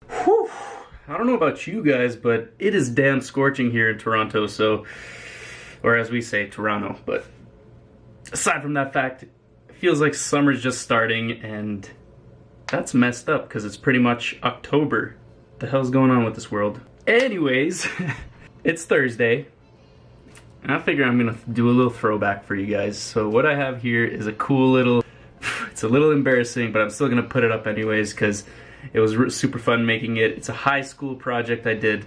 Whew. I don't know about you guys, but it is damn scorching here in Toronto, or as we say, Toronto. But aside from that fact, it feels like summer's just starting, and that's messed up because it's pretty much October. What the hell's going on with this world? Anyways, it's Thursday, and I figure I'm gonna do a little throwback for you guys. So what I have here is a cool little, it's a little embarrassing, but I'm still gonna put it up anyways because it was super fun making it. It's a high school project I did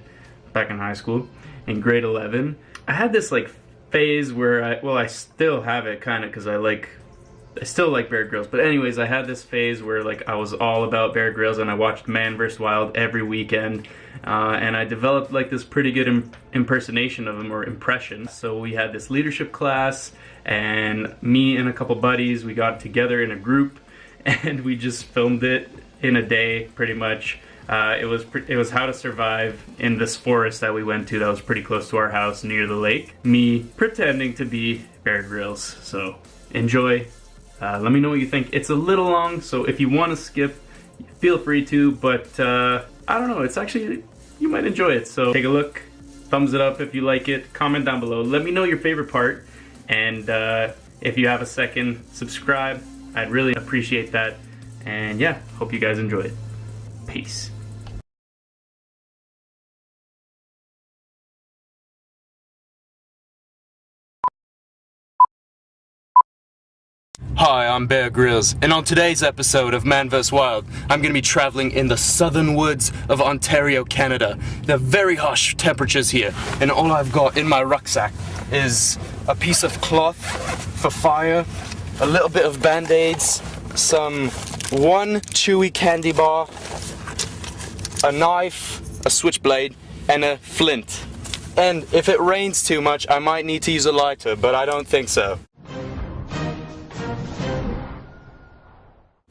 back in high school in grade 11. I had this like phase where I still have it kind of because I still like Bear Grylls. But anyways, I had this phase where like I was all about Bear Grylls and I watched Man vs. Wild every weekend. And I developed like this pretty good impersonation of him, or impression. So we had this leadership class, and me and a couple buddies, we got together in a group and we just filmed it in a day, pretty much. It was how to survive in this forest that we went to that was pretty close to our house near the lake. Me pretending to be Bear Grylls. So enjoy. Let me know what you think. It's a little long, so if you want to skip, feel free to, but I don't know, it's actually, you might enjoy it. So take a look, thumbs it up if you like it, comment down below, let me know your favorite part, and if you have a second, subscribe. I'd really appreciate that. And yeah, hope you guys enjoy it. Peace. Hi, I'm Bear Grylls, and on today's episode of Man vs. Wild, I'm going to be traveling in the southern woods of Ontario, Canada. They're very harsh temperatures here, and all I've got in my rucksack is a piece of cloth for fire, a little bit of band-aids, one chewy candy bar, a knife, a switchblade, and a flint. And if it rains too much, I might need to use a lighter, but I don't think so.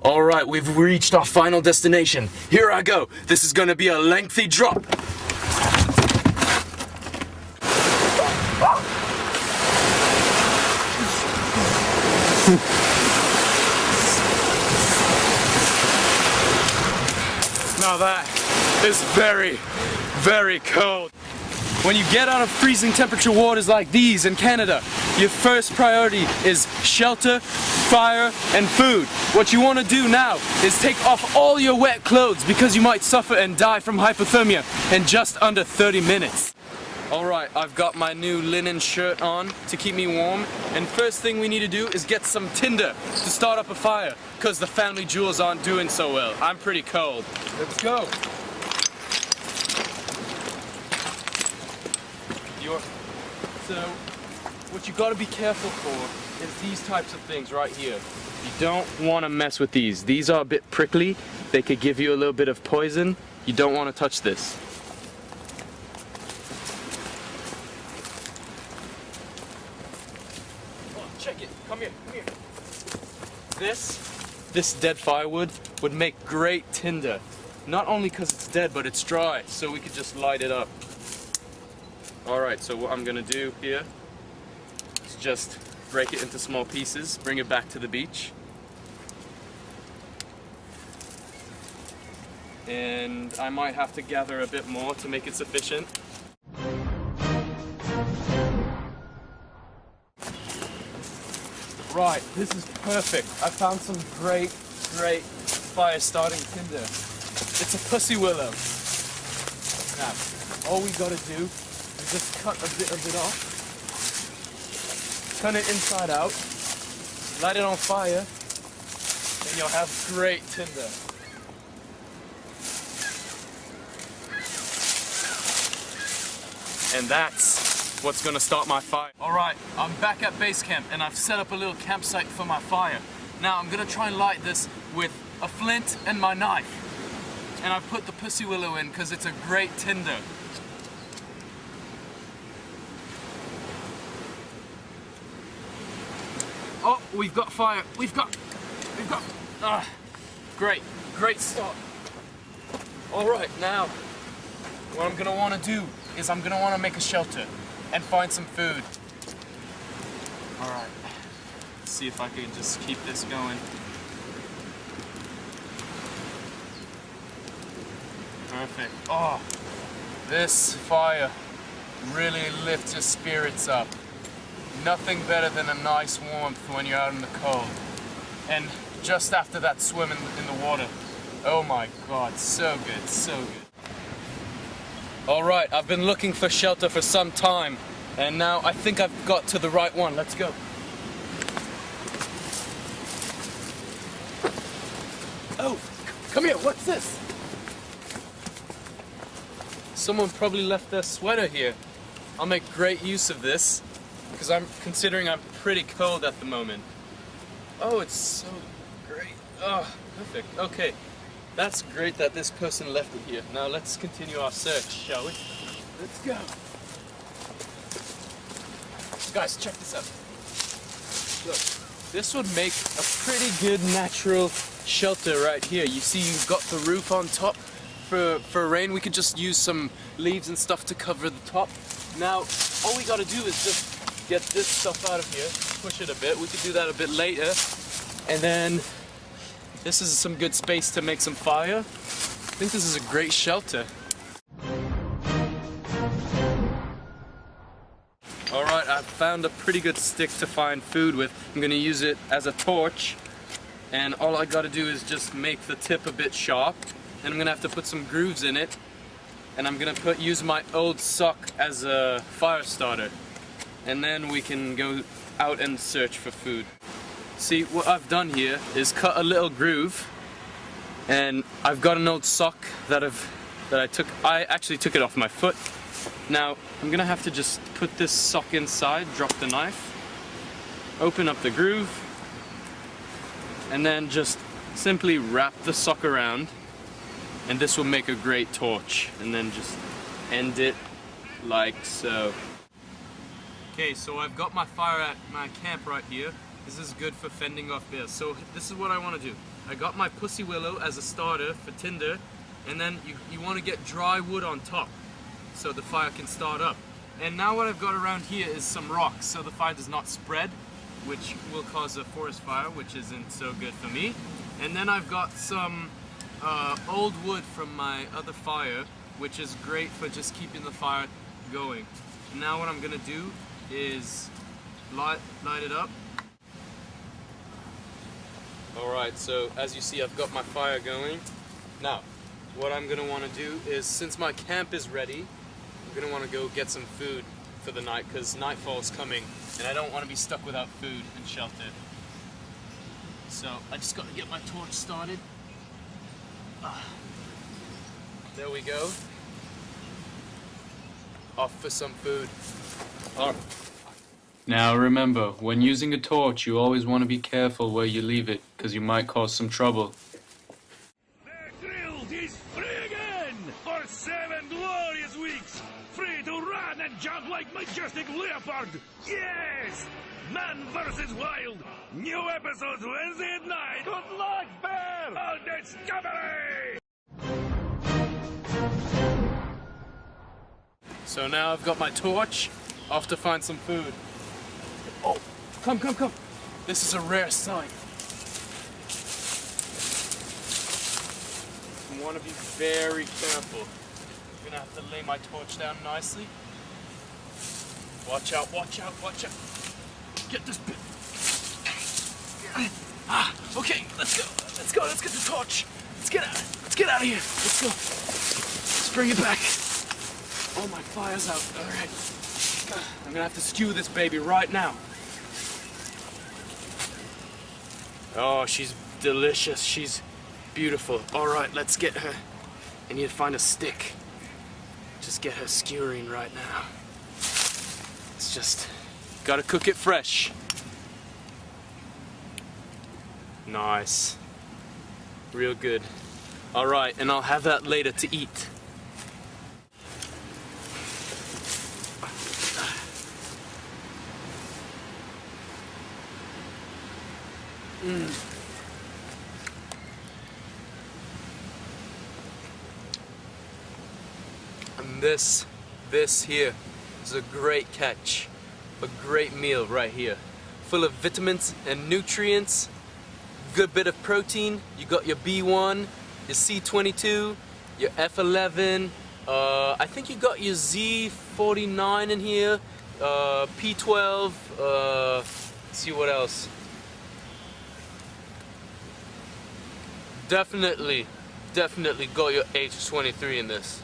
Alright, we've reached our final destination. Here I go. This is gonna be a lengthy drop. Now that is very, very cold. When you get out of freezing temperature waters like these in Canada, your first priority is shelter, fire, and food. What you want to do now is take off all your wet clothes because you might suffer and die from hypothermia in just under 30 minutes. Alright, I've got my new linen shirt on to keep me warm, and first thing we need to do is get some tinder to start up a fire because the family jewels aren't doing so well. I'm pretty cold. Let's go. So, what you gotta be careful for is these types of things right here. You don't want to mess with these. These are a bit prickly. They could give you a little bit of poison. You don't want to touch this. Oh, check it. Come here. Come here. This dead firewood would make great tinder. Not only because it's dead, but it's dry, so we could just light it up. Alright, so what I'm gonna do here is just break it into small pieces, bring it back to the beach. And I might have to gather a bit more to make it sufficient. Right, this is perfect. I found some great fire starting tinder. It's a pussy willow. Now, all we gotta do, just cut a bit of it off, turn it inside out, light it on fire, and you'll have great tinder. And that's what's gonna start my fire. Alright, I'm back at base camp and I've set up a little campsite for my fire. Now I'm gonna try and light this with a flint and my knife. And I've put the pussy willow in because it's a great tinder. Oh, we've got fire. We've got, great start. All right, now, what I'm gonna wanna do is I'm gonna wanna make a shelter and find some food. All right, let's see if I can just keep this going. Perfect. Oh, this fire really lifts your spirits up. Nothing better than a nice warmth when you're out in the cold. And just after that swim in the water. Oh my God, so good, so good. All right, I've been looking for shelter for some time, and now I think I've got to the right one. Let's go. Oh, come here, what's this? Someone probably left their sweater here. I'll make great use of this, because I'm pretty cold at the moment. Oh, it's so great. Oh, perfect. Okay, that's great that this person left it here. Now let's continue our search, shall we? Let's go. Guys, check this out. Look, this would make a pretty good natural shelter right here. You see, you've got the roof on top. For rain, we could just use some leaves and stuff to cover the top. Now, all we gotta do is just get this stuff out of here, push it a bit. We could do that a bit later. And then, this is some good space to make some fire. I think this is a great shelter. Alright, I've found a pretty good stick to find food with. I'm gonna use it as a torch. And all I gotta do is just make the tip a bit sharp. And I'm gonna have to put some grooves in it. And I'm gonna use my old sock as a fire starter. And then we can go out and search for food. See, what I've done here is cut a little groove. And I've got an old sock that I actually took it off my foot. Now, I'm gonna have to just put this sock inside, drop the knife, open up the groove, and then just simply wrap the sock around. And this will make a great torch, and then just end it like so. Okay, so I've got my fire at my camp right here. This is good for fending off bears. So this is what I want to do. I got my pussy willow as a starter for tinder, and then you want to get dry wood on top so the fire can start up. And now what I've got around here is some rocks so the fire does not spread, which will cause a forest fire, which isn't so good for me. And then I've got some old wood from my other fire, which is great for just keeping the fire going. And now what I'm gonna do is light it up. Alright, so as you see, I've got my fire going. Now, what I'm gonna wanna do is, since my camp is ready, I'm gonna wanna go get some food for the night, because nightfall is coming, and I don't wanna be stuck without food and shelter. So, I just gotta get my torch started. There we go. Off for some food. All right. Now remember, when using a torch, you always want to be careful where you leave it, because you might cause some trouble. The Grilled is free again! For 7 glorious weeks! Free to run and jump like majestic leopard! Yes! Man vs. Wild! New episodes Wednesday at night! Good luck, Bear! On Discovery! So now I've got my torch, off to find some food. Oh, come. This is a rare sight. You want to be very careful. I'm gonna have to lay my torch down nicely. Watch out. Get this bit. Okay, let's go. Let's get the torch. Let's get out of here. Let's go. Let's bring it back. Oh, my fire's out. All right. I'm gonna have to stew this baby right now. Oh, she's delicious. She's beautiful. All right, let's get her. I need to find a stick. Just get her skewering right now. It's just gotta cook it fresh. Nice. Real good. All right, and I'll have that later to eat. And this here is a great catch, a great meal right here, full of vitamins and nutrients, good bit of protein. You got your B1, your C22, your F11, I think you got your Z49 in here, P12, let's see what else. Definitely got your H23 in this.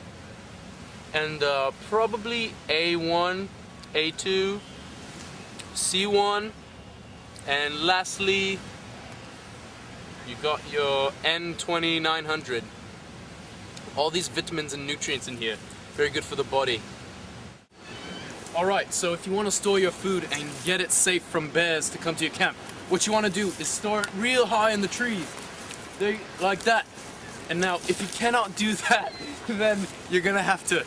And probably A1, A2, C1, and lastly, you got your N2900. All these vitamins and nutrients in here. Very good for the body. Alright, so if you want to store your food and get it safe from bears to come to your camp, what you want to do is store it real high in the trees. Like that. And now, if you cannot do that, then you're gonna have to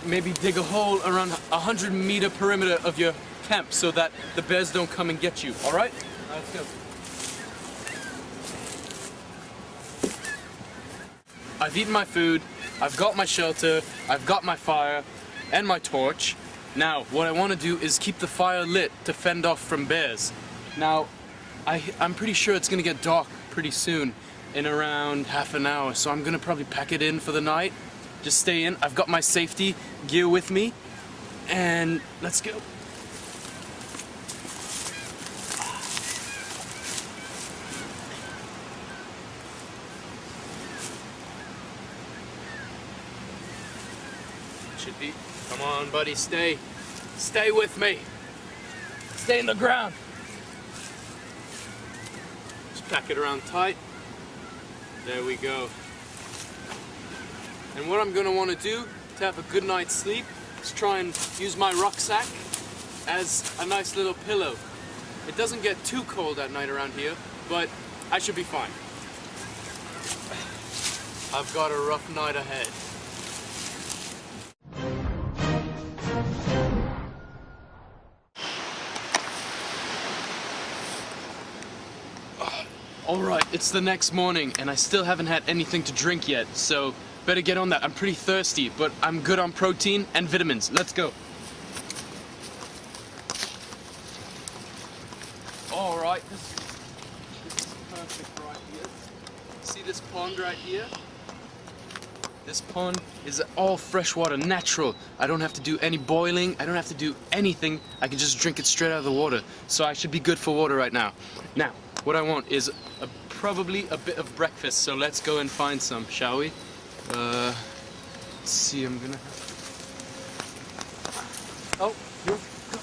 maybe dig a hole around 100-meter perimeter of your camp so that the bears don't come and get you. Alright? Let's go. I've eaten my food, I've got my shelter, I've got my fire, and my torch. Now, what I want to do is keep the fire lit to fend off from bears. Now, I'm pretty sure it's going to get dark pretty soon, in around half an hour, so I'm going to probably pack it in for the night. Just stay in. I've got my safety gear with me, and let's go. Should be. Come on, buddy, stay. Stay with me. Stay in the ground. Just pack it around tight. There we go. And what I'm gonna want to do to have a good night's sleep is try and use my rucksack as a nice little pillow. It doesn't get too cold at night around here, but I should be fine. I've got a rough night ahead. Alright, it's the next morning and I still haven't had anything to drink yet, so better get on that. I'm pretty thirsty, but I'm good on protein and vitamins. Let's go. Alright, this is perfect right here. See this pond right here? This pond is all fresh water, natural. I don't have to do any boiling, I don't have to do anything. I can just drink it straight out of the water. So I should be good for water right now. Now, what I want is probably a bit of breakfast, so let's go and find some, shall we? Let's see, I'm gonna... Oh, here we go.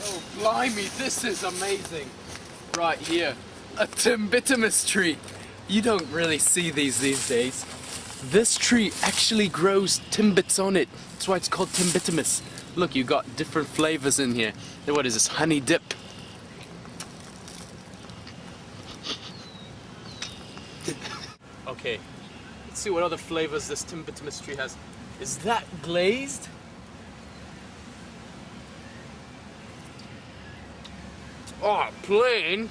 Oh, blimey, this is amazing. Right here, a Timbitimus tree. You don't really see these days. This tree actually grows Timbits on it. That's why it's called Timbitimus. Look, you got different flavors in here. What is this, honey dip? Okay, let's see what other flavors this Timbitimus tree has. Is that glazed? Oh, plain?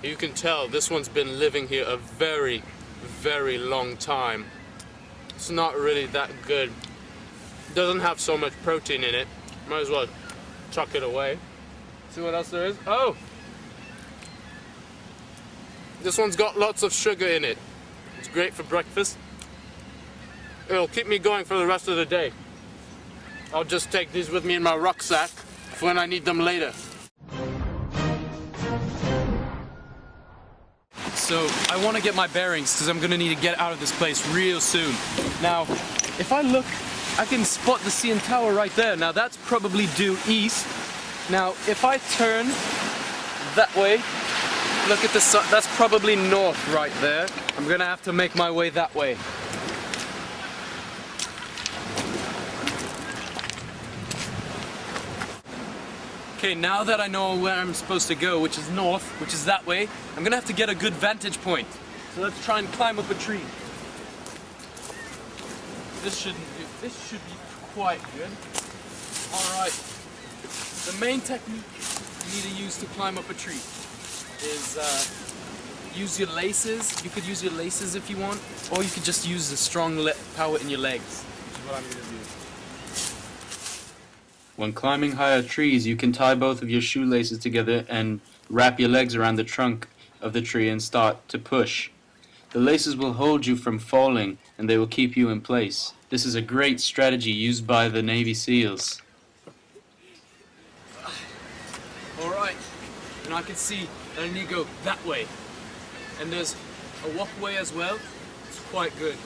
You can tell this one's been living here a very, very long time. It's not really that good. It doesn't have so much protein in it. Might as well chuck it away. See what else there is? Oh! This one's got lots of sugar in it. It's great for breakfast. It'll keep me going for the rest of the day. I'll just take these with me in my rucksack for when I need them later. So I want to get my bearings because I'm going to need to get out of this place real soon. Now, if I look, I can spot the CN Tower right there. Now that's probably due east. Now if I turn that way, look at the sun, that's probably north right there. I'm gonna have to make my way that way. Okay, now that I know where I'm supposed to go, which is north, which is that way, I'm gonna have to get a good vantage point. So let's try and climb up a tree. This should be quite good. Alright. The main technique you need to use to climb up a tree is use your laces. You could use your laces if you want, or you could just use the strong power in your legs, which is what I'm going to do. When climbing higher trees, you can tie both of your shoelaces together and wrap your legs around the trunk of the tree and start to push. The laces will hold you from falling, and they will keep you in place. This is a great strategy used by the Navy SEALs. Alright, and I can see that I need to go that way. And there's a walkway as well. It's quite good.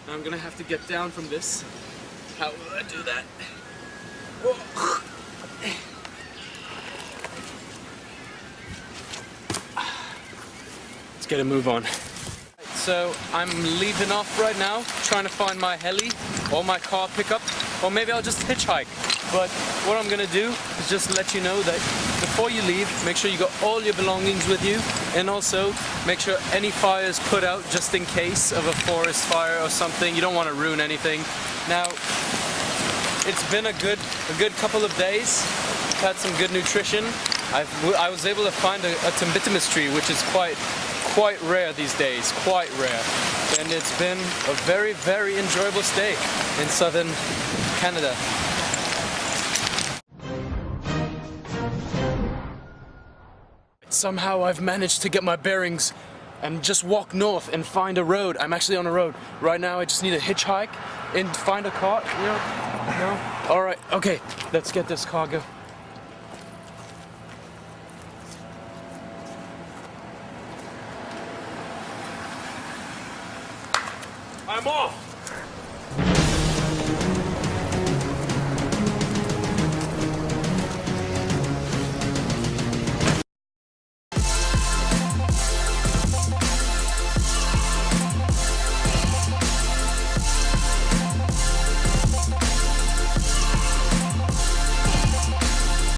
Now I'm gonna have to get down from this. How will I do that? Whoa. Let's get a move on. So I'm leaving off right now, trying to find my heli or my car pickup, or maybe I'll just hitchhike. But what I'm gonna do is just let you know that before you leave, make sure you got all your belongings with you, and also make sure any fire is put out just in case of a forest fire or something. You don't want to ruin anything. Now, it's been a good couple of days. I've had some good nutrition. I was able to find a timbitimus tree, which is quite rare these days, quite rare. And it's been a very, very enjoyable stay in southern Canada. Somehow I've managed to get my bearings and just walk north and find a road. I'm actually on a road. Right now I just need to hitchhike and find a car, you know? No? Alright, okay, let's get this cargo. I'm off!